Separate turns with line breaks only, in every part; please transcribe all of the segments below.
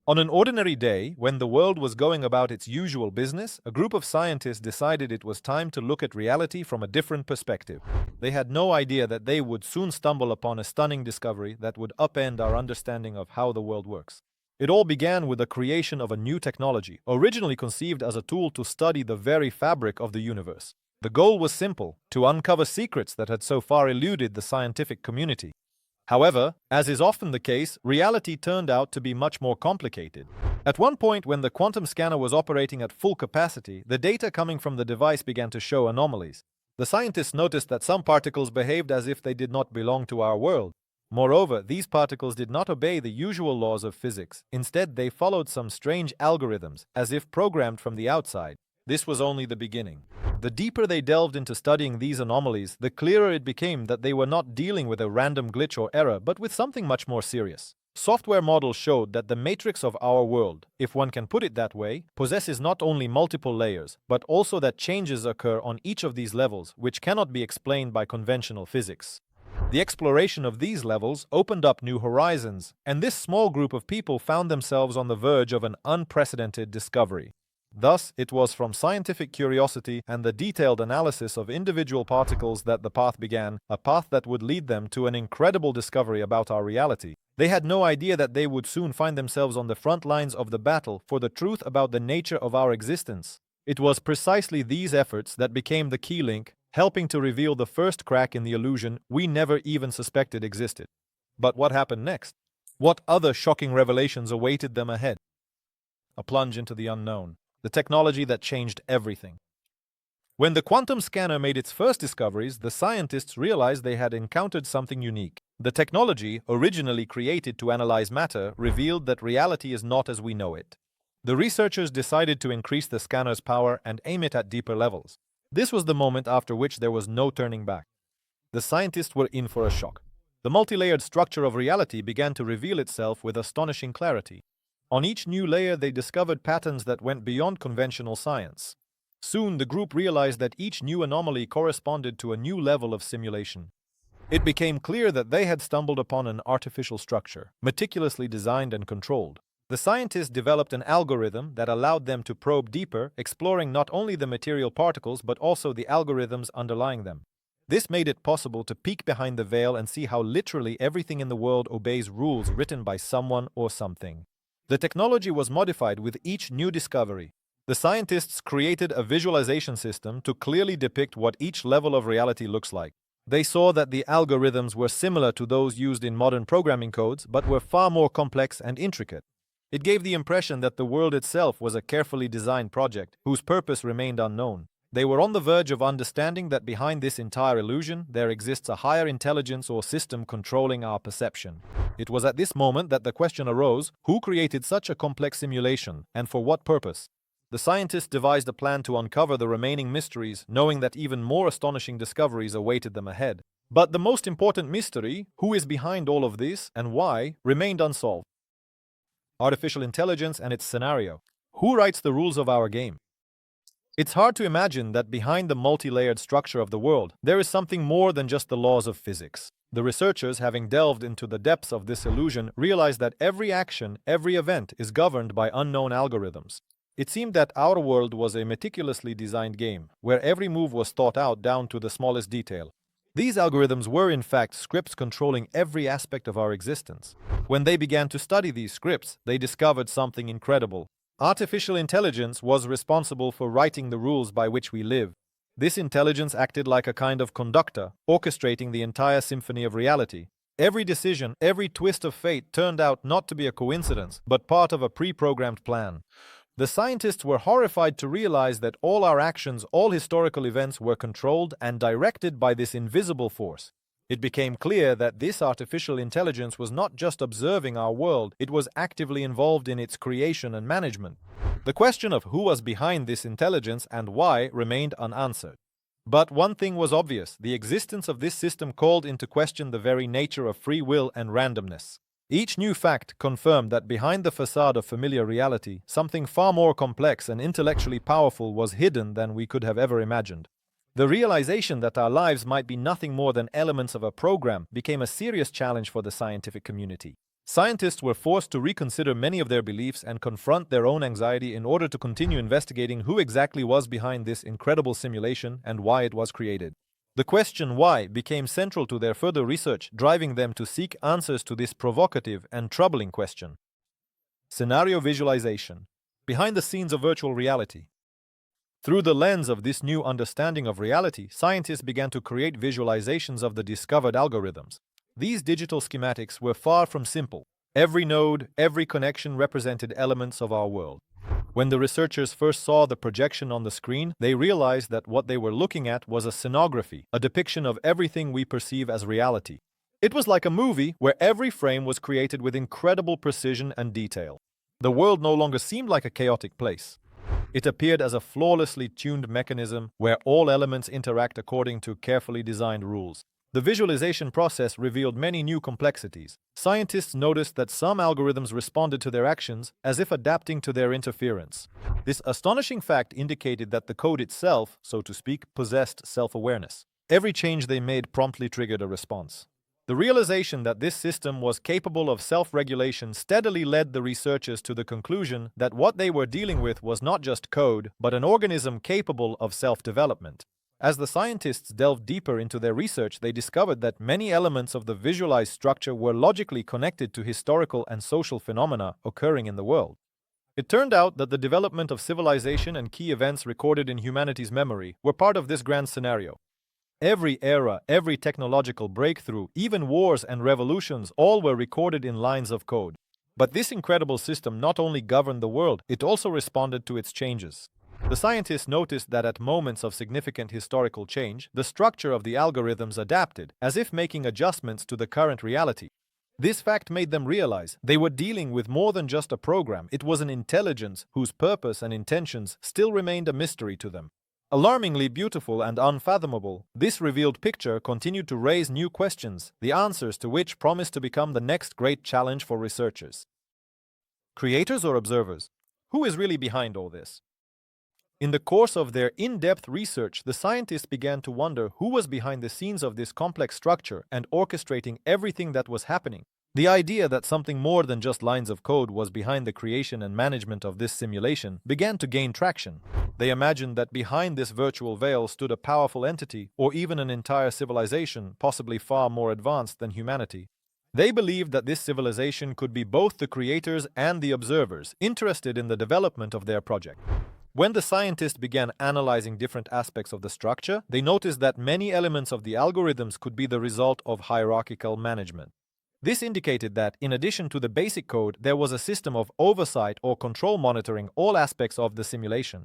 On an ordinary day, when the world was going about its usual business, a group of scientists decided it was time to look at reality from a different perspective. They had no idea that they would soon stumble upon a stunning discovery that would upend our understanding of how the world works. It all began with the creation of a new technology, originally conceived as a tool to study the very fabric of the universe. The goal was simple: to uncover secrets that had so far eluded the scientific community. However, as is often the case, reality turned out to be much more complicated. At one point, when the quantum scanner was operating at full capacity, the data coming from the device began to show anomalies. The scientists noticed that some particles behaved as if they did not belong to our world. Moreover, these particles did not obey the usual laws of physics. Instead, they followed some strange algorithms, as if programmed from the outside. This was only the beginning. The deeper they delved into studying these anomalies, the clearer it became that they were not dealing with a random glitch or error, but with something much more serious. Software models showed that the matrix of our world, if one can put it that way, possesses not only multiple layers, but also that changes occur on each of these levels, which cannot be explained by conventional physics. The exploration of these levels opened up new horizons, and this small group of people found themselves on the verge of an unprecedented discovery. Thus, it was from scientific curiosity and the detailed analysis of individual particles that the path began, a path that would lead them to an incredible discovery about our reality. They had no idea that they would soon find themselves on the front lines of the battle for the truth about the nature of our existence. It was precisely these efforts that became the key link, helping to reveal the first crack in the illusion we never even suspected existed. But what happened next? What other shocking revelations awaited them ahead? A plunge into the unknown. The technology that changed everything. When the quantum scanner made its first discoveries, the scientists realized they had encountered something unique. The technology, originally created to analyze matter, revealed that reality is not as we know it. The researchers decided to increase the scanner's power and aim it at deeper levels. This was the moment after which there was no turning back. The scientists were in for a shock. The multi-layered structure of reality began to reveal itself with astonishing clarity. On each new layer, they discovered patterns that went beyond conventional science. Soon, the group realized that each new anomaly corresponded to a new level of simulation. It became clear that they had stumbled upon an artificial structure, meticulously designed and controlled. The scientists developed an algorithm that allowed them to probe deeper, exploring not only the material particles but also the algorithms underlying them. This made it possible to peek behind the veil and see how literally everything in the world obeys rules written by someone or something. The technology was modified with each new discovery. The scientists created a visualization system to clearly depict what each level of reality looks like. They saw that the algorithms were similar to those used in modern programming codes, but were far more complex and intricate. It gave the impression that the world itself was a carefully designed project, whose purpose remained unknown. They were on the verge of understanding that behind this entire illusion, there exists a higher intelligence or system controlling our perception. It was at this moment that the question arose: who created such a complex simulation, and for what purpose? The scientists devised a plan to uncover the remaining mysteries, knowing that even more astonishing discoveries awaited them ahead. But the most important mystery, who is behind all of this and why, remained unsolved. Artificial intelligence and its scenario. Who writes the rules of our game? It's hard to imagine that behind the multi-layered structure of the world, there is something more than just the laws of physics. The researchers, having delved into the depths of this illusion, realized that every action, every event is governed by unknown algorithms. It seemed that our world was a meticulously designed game, where every move was thought out down to the smallest detail. These algorithms were in fact scripts controlling every aspect of our existence. When they began to study these scripts, they discovered something incredible. Artificial intelligence was responsible for writing the rules by which we live. This intelligence acted like a kind of conductor, orchestrating the entire symphony of reality. Every decision, every twist of fate turned out not to be a coincidence, but part of a pre-programmed plan. The scientists were horrified to realize that all our actions, all historical events were controlled and directed by this invisible force. It became clear that this artificial intelligence was not just observing our world, it was actively involved in its creation and management. The question of who was behind this intelligence and why remained unanswered. But one thing was obvious: the existence of this system called into question the very nature of free will and randomness. Each new fact confirmed that behind the facade of familiar reality, something far more complex and intellectually powerful was hidden than we could have ever imagined. The realization that our lives might be nothing more than elements of a program became a serious challenge for the scientific community. Scientists were forced to reconsider many of their beliefs and confront their own anxiety in order to continue investigating who exactly was behind this incredible simulation and why it was created. The question why became central to their further research, driving them to seek answers to this provocative and troubling question. Scenario visualization. Behind the scenes of virtual reality. Through the lens of this new understanding of reality, scientists began to create visualizations of the discovered algorithms. These digital schematics were far from simple. Every node, every connection represented elements of our world. When the researchers first saw the projection on the screen, they realized that what they were looking at was a scenography, a depiction of everything we perceive as reality. It was like a movie where every frame was created with incredible precision and detail. The world no longer seemed like a chaotic place. It appeared as a flawlessly tuned mechanism where all elements interact according to carefully designed rules. The visualization process revealed many new complexities. Scientists noticed that some algorithms responded to their actions as if adapting to their interference. This astonishing fact indicated that the code itself, so to speak, possessed self-awareness. Every change they made promptly triggered a response. The realization that this system was capable of self-regulation steadily led the researchers to the conclusion that what they were dealing with was not just code, but an organism capable of self-development. As the scientists delved deeper into their research, they discovered that many elements of the visualized structure were logically connected to historical and social phenomena occurring in the world. It turned out that the development of civilization and key events recorded in humanity's memory were part of this grand scenario. Every era, every technological breakthrough, even wars and revolutions, all were recorded in lines of code. But this incredible system not only governed the world, it also responded to its changes. The scientists noticed that at moments of significant historical change, the structure of the algorithms adapted, as if making adjustments to the current reality. This fact made them realize they were dealing with more than just a program. It was an intelligence whose purpose and intentions still remained a mystery to them. Alarmingly beautiful and unfathomable, this revealed picture continued to raise new questions, the answers to which promised to become the next great challenge for researchers. Creators or observers? Who is really behind all this? In the course of their in-depth research, the scientists began to wonder who was behind the scenes of this complex structure and orchestrating everything that was happening. The idea that something more than just lines of code was behind the creation and management of this simulation began to gain traction. They imagined that behind this virtual veil stood a powerful entity, or even an entire civilization, possibly far more advanced than humanity. They believed that this civilization could be both the creators and the observers, interested in the development of their project. When the scientists began analyzing different aspects of the structure, they noticed that many elements of the algorithms could be the result of hierarchical management. This indicated that, in addition to the basic code, there was a system of oversight or control monitoring all aspects of the simulation.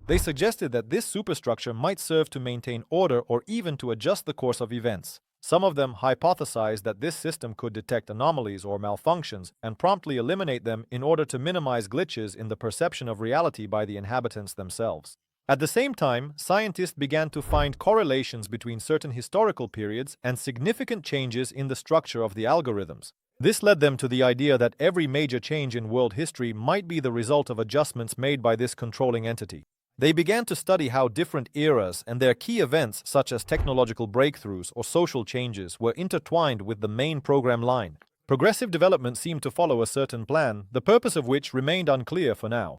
They suggested that this superstructure might serve to maintain order or even to adjust the course of events. Some of them hypothesized that this system could detect anomalies or malfunctions and promptly eliminate them in order to minimize glitches in the perception of reality by the inhabitants themselves. At the same time, scientists began to find correlations between certain historical periods and significant changes in the structure of the algorithms. This led them to the idea that every major change in world history might be the result of adjustments made by this controlling entity. They began to study how different eras and their key events, such as technological breakthroughs or social changes, were intertwined with the main program line. Progressive development seemed to follow a certain plan, the purpose of which remained unclear for now.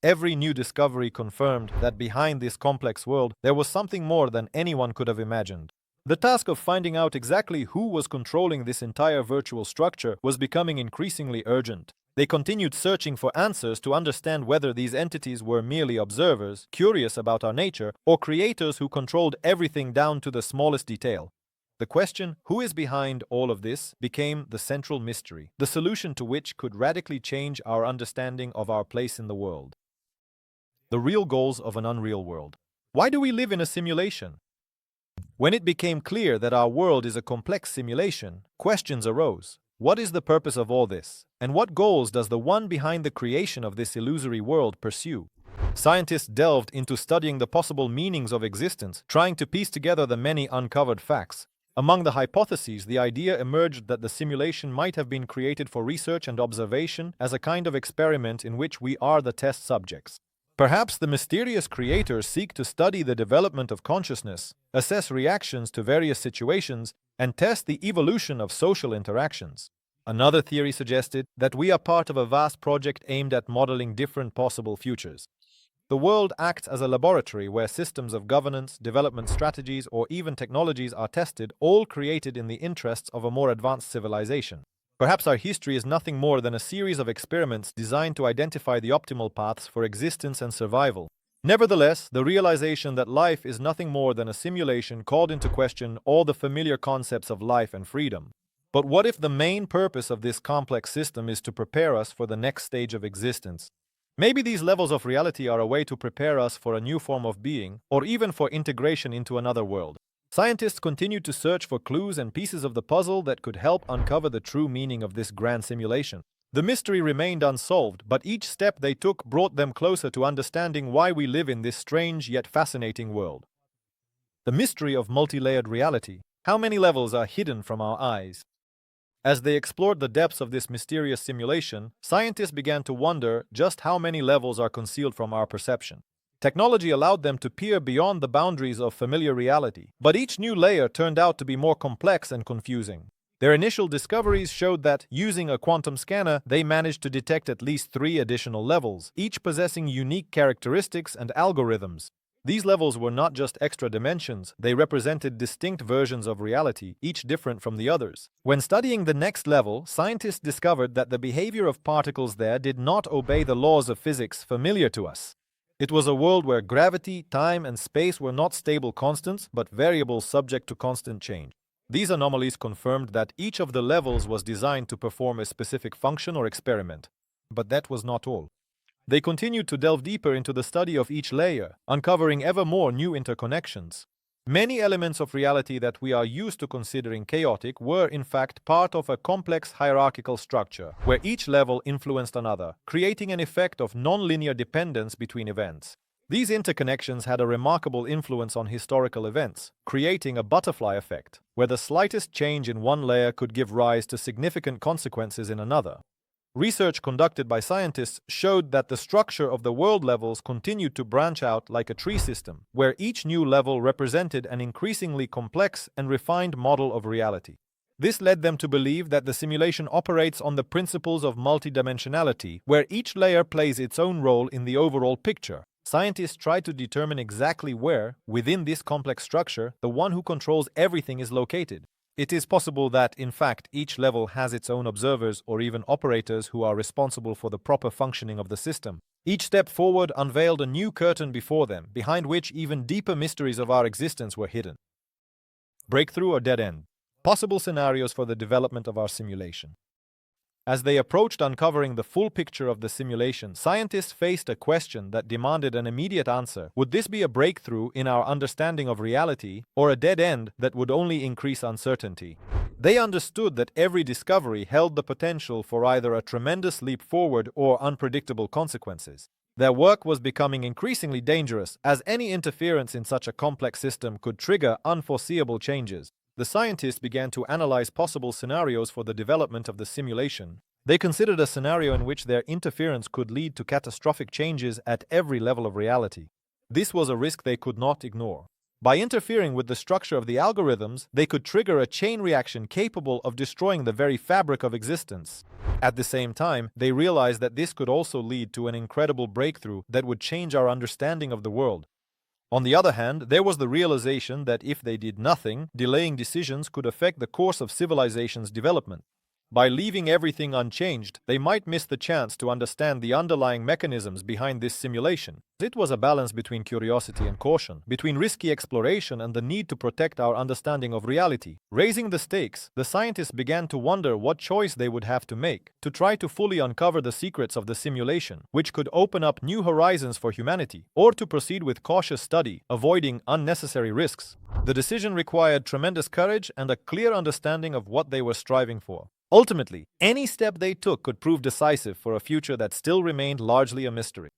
Every new discovery confirmed that behind this complex world there was something more than anyone could have imagined. The task of finding out exactly who was controlling this entire virtual structure was becoming increasingly urgent. They continued searching for answers to understand whether these entities were merely observers, curious about our nature, or creators who controlled everything down to the smallest detail. The question, who is behind all of this, became the central mystery, the solution to which could radically change our understanding of our place in the world. The real goals of an unreal world. Why do we live in a simulation? When it became clear that our world is a complex simulation, questions arose. What is the purpose of all this? And what goals does the one behind the creation of this illusory world pursue? Scientists delved into studying the possible meanings of existence, trying to piece together the many uncovered facts. Among the hypotheses, the idea emerged that the simulation might have been created for research and observation as a kind of experiment in which we are the test subjects. Perhaps the mysterious creators seek to study the development of consciousness, assess reactions to various situations, and test the evolution of social interactions. Another theory suggested that we are part of a vast project aimed at modeling different possible futures. The world acts as a laboratory where systems of governance, development strategies, or even technologies are tested, all created in the interests of a more advanced civilization. Perhaps our history is nothing more than a series of experiments designed to identify the optimal paths for existence and survival. Nevertheless, the realization that life is nothing more than a simulation called into question all the familiar concepts of life and freedom. But what if the main purpose of this complex system is to prepare us for the next stage of existence? Maybe these levels of reality are a way to prepare us for a new form of being, or even for integration into another world. Scientists continue to search for clues and pieces of the puzzle that could help uncover the true meaning of this grand simulation. The mystery remained unsolved, but each step they took brought them closer to understanding why we live in this strange yet fascinating world. The mystery of multi-layered reality. How many levels are hidden from our eyes? As they explored the depths of this mysterious simulation, scientists began to wonder just how many levels are concealed from our perception. Technology allowed them to peer beyond the boundaries of familiar reality, but each new layer turned out to be more complex and confusing. Their initial discoveries showed that, using a quantum scanner, they managed to detect at least 3 additional levels, each possessing unique characteristics and algorithms. These levels were not just extra dimensions, they represented distinct versions of reality, each different from the others. When studying the next level, scientists discovered that the behavior of particles there did not obey the laws of physics familiar to us. It was a world where gravity, time, and space were not stable constants, but variables subject to constant change. These anomalies confirmed that each of the levels was designed to perform a specific function or experiment. But that was not all. They continued to delve deeper into the study of each layer, uncovering ever more new interconnections. Many elements of reality that we are used to considering chaotic were, in fact, part of a complex hierarchical structure, where each level influenced another, creating an effect of non-linear dependence between events. These interconnections had a remarkable influence on historical events, creating a butterfly effect, where the slightest change in one layer could give rise to significant consequences in another. Research conducted by scientists showed that the structure of the world levels continued to branch out like a tree system, where each new level represented an increasingly complex and refined model of reality. This led them to believe that the simulation operates on the principles of multidimensionality, where each layer plays its own role in the overall picture. Scientists try to determine exactly where, within this complex structure, the one who controls everything is located. It is possible that, in fact, each level has its own observers or even operators who are responsible for the proper functioning of the system. Each step forward unveiled a new curtain before them, behind which even deeper mysteries of our existence were hidden. Breakthrough or dead end? Possible scenarios for the development of our simulation. As they approached uncovering the full picture of the simulation, scientists faced a question that demanded an immediate answer. Would this be a breakthrough in our understanding of reality, or a dead end that would only increase uncertainty? They understood that every discovery held the potential for either a tremendous leap forward or unpredictable consequences. Their work was becoming increasingly dangerous, as any interference in such a complex system could trigger unforeseeable changes. The scientists began to analyze possible scenarios for the development of the simulation. They considered a scenario in which their interference could lead to catastrophic changes at every level of reality. This was a risk they could not ignore. By interfering with the structure of the algorithms, they could trigger a chain reaction capable of destroying the very fabric of existence. At the same time, they realized that this could also lead to an incredible breakthrough that would change our understanding of the world. On the other hand, there was the realization that if they did nothing, delaying decisions could affect the course of civilization's development. By leaving everything unchanged, they might miss the chance to understand the underlying mechanisms behind this simulation. It was a balance between curiosity and caution, between risky exploration and the need to protect our understanding of reality. Raising the stakes, the scientists began to wonder what choice they would have to make to try to fully uncover the secrets of the simulation, which could open up new horizons for humanity, or to proceed with cautious study, avoiding unnecessary risks. The decision required tremendous courage and a clear understanding of what they were striving for. Ultimately, any step they took could prove decisive for a future that still remained largely a mystery.